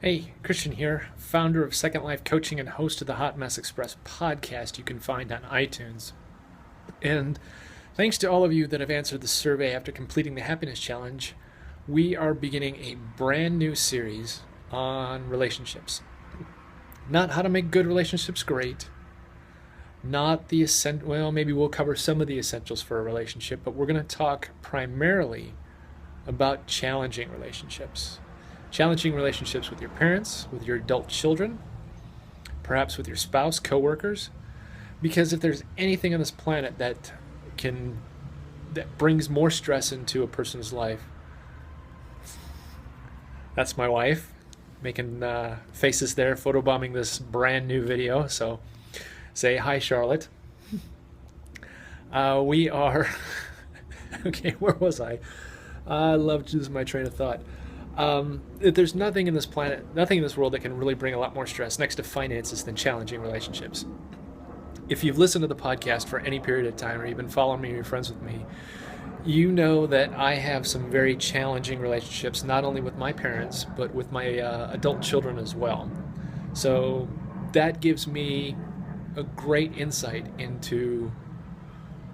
Hey, Christian here, founder of Second Life Coaching and host of the Hot Mess Express podcast you can find on iTunes. And thanks to all of you that have answered the survey after completing the Happiness Challenge, we are beginning a brand new series on relationships. Not how to make good relationships great, not the well, maybe we'll cover some of the essentials for a relationship, but we're going to talk primarily about challenging relationships. Challenging relationships with your parents, with your adult children, perhaps with your spouse, coworkers, because if there's anything on this planet that brings more stress into a person's life, that's my wife making faces there, photobombing this brand new video. So say hi, Charlotte. We are okay. Where was I? I love to lose my train of thought. There's nothing in this planet, nothing in this world that can really bring a lot more stress next to finances than challenging relationships. If you've listened to the podcast for any period of time, or you've been following me or you're friends with me, you know that I have some very challenging relationships, not only with my parents, but with my adult children as well. So that gives me a great insight into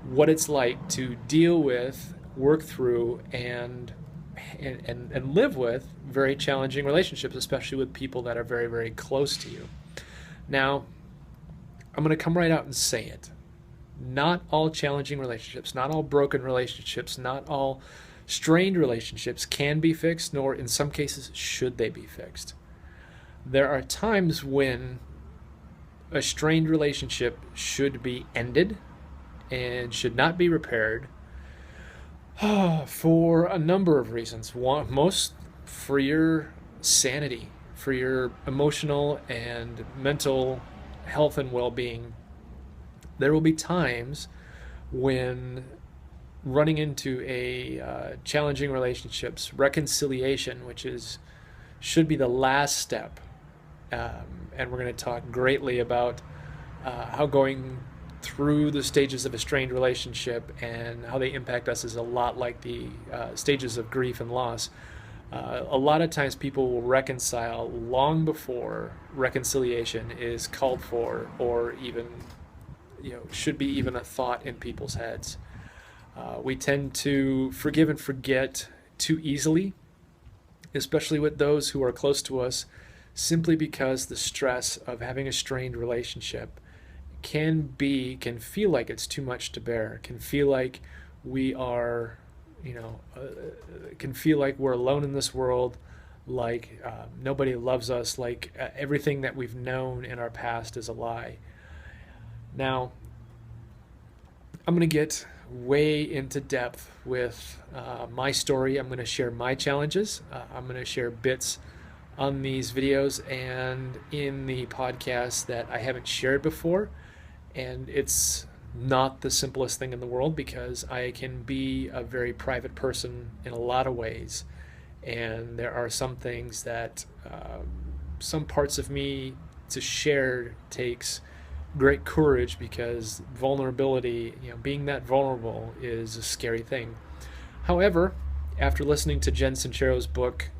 what it's like to deal with, work through, and live with very challenging relationships, especially with people that are very, very close to you. Now, I'm going to come right out and say it. Not all challenging relationships, not all broken relationships, not all strained relationships can be fixed, nor in some cases should they be fixed. There are times when a strained relationship should be ended and should not be repaired for a number of reasons. Most for your sanity, for your emotional and mental health and well-being. There will be times when running into a challenging relationships, reconciliation, which should be the last step. And we're going to talk greatly about how going through the stages of a strained relationship and how they impact us is a lot like the stages of grief and loss. A lot of times people will reconcile long before reconciliation is called for, or even should be even a thought in people's heads. We tend to forgive and forget too easily, especially with those who are close to us, simply because the stress of having a strained relationship can feel like it's too much to bear, can feel like we are, can feel like we're alone in this world, like nobody loves us, like everything that we've known in our past is a lie. Now, I'm going to get way into depth with my story. I'm going to share my challenges. I'm going to share bits on these videos and in the podcast that I haven't shared before. And it's not the simplest thing in the world because I can be a very private person in a lot of ways. And there are some things that some parts of me to share takes great courage, because vulnerability, being that vulnerable is a scary thing. However, after listening to Jen Sincero's book,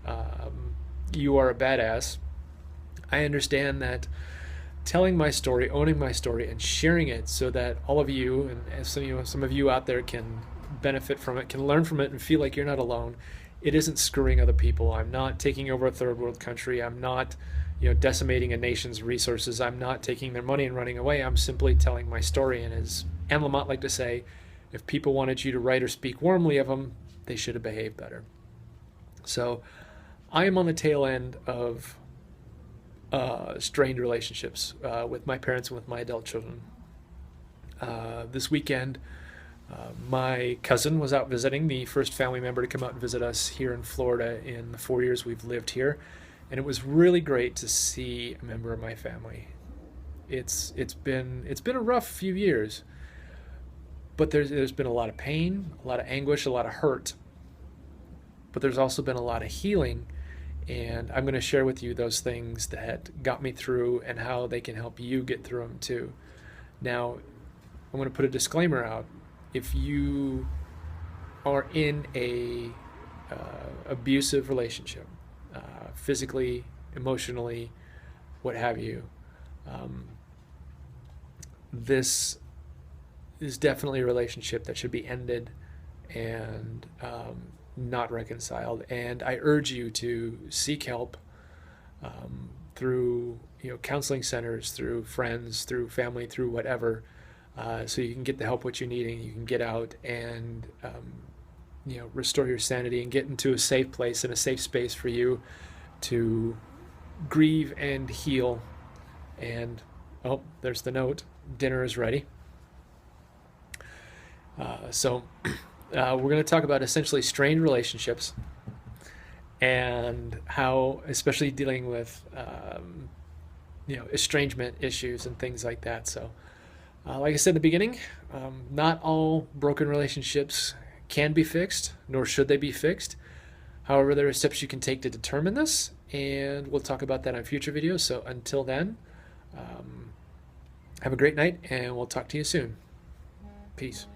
You Are a Badass, I understand that telling my story, owning my story, and sharing it so that all of you, and some of you out there can benefit from it, can learn from it, and feel like you're not alone. It isn't screwing other people. I'm not taking over a third world country. I'm not decimating a nation's resources. I'm not taking their money and running away. I'm simply telling my story. And as Anne Lamott liked to say, if people wanted you to write or speak warmly of them, they should have behaved better. So I am on the tail end of strained relationships with my parents and with my adult children. This weekend, my cousin was out visiting, the first family member to come out and visit us here in Florida in the 4 years we've lived here. And it was really great to see a member of my family. It's been a rough few years, but there's been a lot of pain, a lot of anguish, a lot of hurt. But there's also been a lot of healing, and I'm going to share with you those things that got me through and how they can help you get through them too. Now, I'm going to put a disclaimer out. If you are in a abusive relationship, physically emotionally, what have you. Um, this is definitely a relationship that should be ended and not reconciled. And I urge you to seek help through counseling centers, through friends, through family, through whatever, so you can get the help what you need and you can get out and restore your sanity and get into a safe place and a safe space for you to grieve and heal. And oh, there's the note. Dinner is ready. So we're going to talk about essentially strained relationships and how, especially dealing with estrangement issues and things like that. So like I said in the beginning, not all broken relationships can be fixed, nor should they be fixed. However, there are steps you can take to determine this, and we'll talk about that on future videos. So until then, have a great night, and we'll talk to you soon. Peace.